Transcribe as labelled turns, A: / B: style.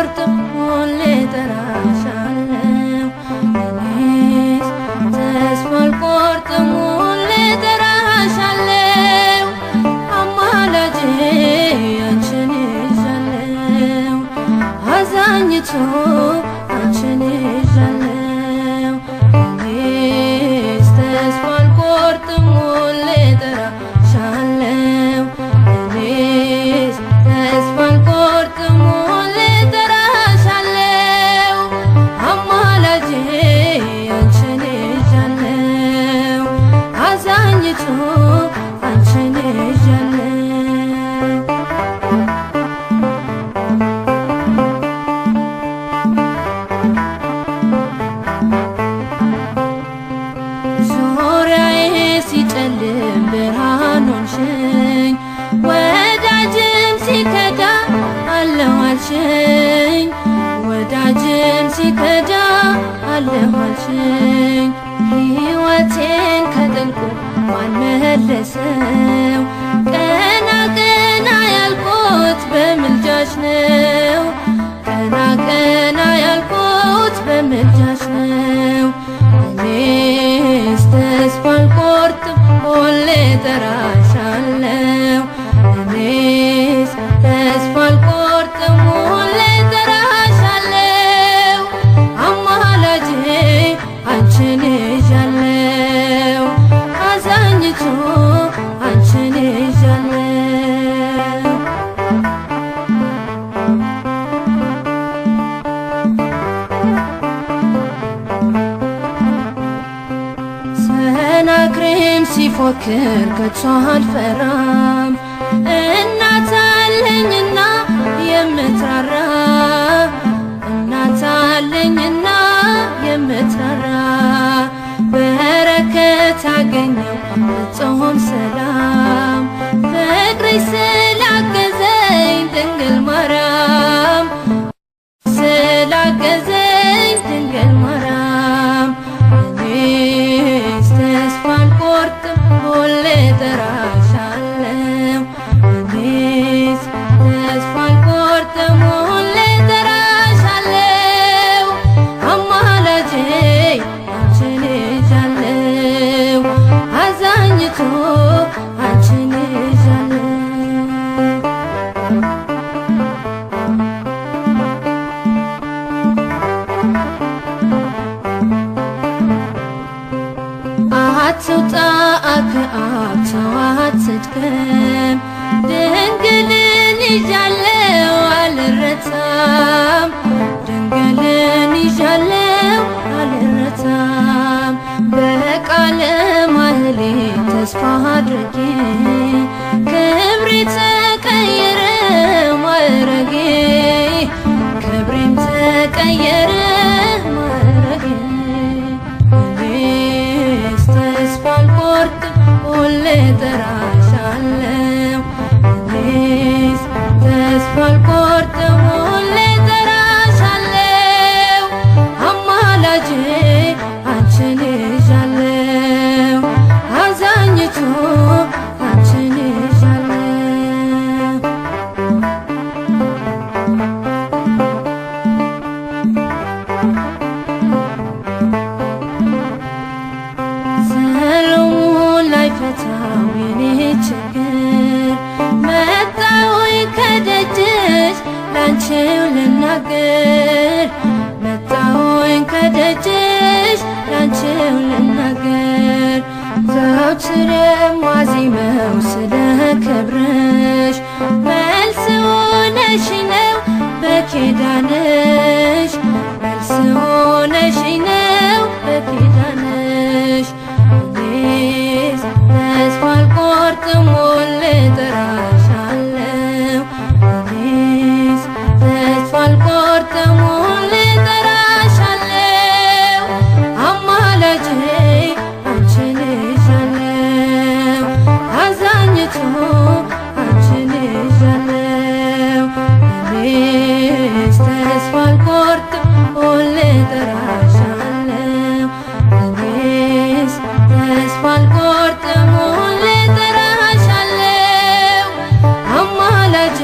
A: አልቆርጥም ሁሌ እጠራሻለሁ እኔስ ተስፋ አልቆርጥም ሁሌ እጠራሻለሁ አማላጄ አንቺን ይዣለሁ አዛኝቱ አንቺን ይዣለሁ እኔስ ተስፋ አልቆርጥም ሁሌ እጠራሻለሁ እኔስ ተስፋ አልቆርጥም ሁሌ እጠራሻለሁ አማላጄ አንቺን ይዣለሁ አዛኝቱ አንቺን ይዣለሁ ዙሪያዬ ሲጨልም ብርሃን ሆንሽኝ ወዳጅም ሲከዳ አለሁ አልሽኝ ወዳጅም ሲከዳ አለሁ አልሽኝ ሕይወቴን ከጥልቁ ማን መለሰው ቀና ቀና ያልኩት በምልጃሽ ነው ቀና ቀና ያልኩት በምልጃሽ ነው እኔስ ተስፋ አልቆርጥም ሁሌ እጠራሻለሁ እኔስ ተስፋ አልቆርጥም ሁሌ እጠራሻለሁ አማላጄ አንቺን ይዣለሁ አዛኝቱ አንቺን ይዣለሁ ሰናክሬም ሲፎክር ከቶ አልፈራም እናት አለኝና የምትራራ እናት አለኝና የምትራራ በረከት አገኘው ፍጹም ሰላም ፍቅርሽ ስላገዘኝ ድንግል ማርያም ስላገዘኝ ድንግል ማርያም እኔስ ተስፋ አልቆርጥም ሁሌ እጠራሻለሁ እኔስ ተስፋ አልቆርጥም ሁሌ እጠራሻለሁ አማላጄ አንቺን ይዣለሁ አዛኝቱ አንቺን ይዣለሁ አትውጣ ከአብ ተዋት ስትቀም ድንግልን ይዣለሁ አልረታም ድንግልን ይዣለሁ አልረታም በቃለ ማህሌት ተስፋ አድርጌ ክብሬ ተቀየረ ማዕረጌ ክብሬም ተቀየረ ማዕረጌ እኔስ ተስፋ አልቆርጥም ሁሌ እጠራሻለሁ እኔስ ተስፋ አልቆርጥም ሁሌ እጠራሻለሁ አማላጄ አንቺን ይዣለሁ አዛኝቱ አንቺን ይዣለሁ ሰሎሞን ላይፈታው የኔ ችግር መጣሁኝ ከደጅሽ ላንቺው ልናገር መጣሁኝ ከደጅሽ ላንቺው ልናገር ዘወትር የማዜመው ስለ ክብርሽ መልስ ሆነሽኝ ነው በኪዳንሽ መልስ ሆነሽኝ ነው በኪዳንሽ እኔስ ተስፋ አልቆርጥም ሁሌ እጠራሻለሁ እኔስ ተስፋ አልቆርጥም ሁሌ እጠራሻለሁ አማላጄ አንቺን ይዣለሁ አዛኝቱ አንቺን ይዣለሁ እኔስ ተስፋ አልቆርጥም ሁሌ እጠራሻለሁ እኔስ ተስፋ አልቆርጥም ሁሌ እጠራሻለሁ አማላጄ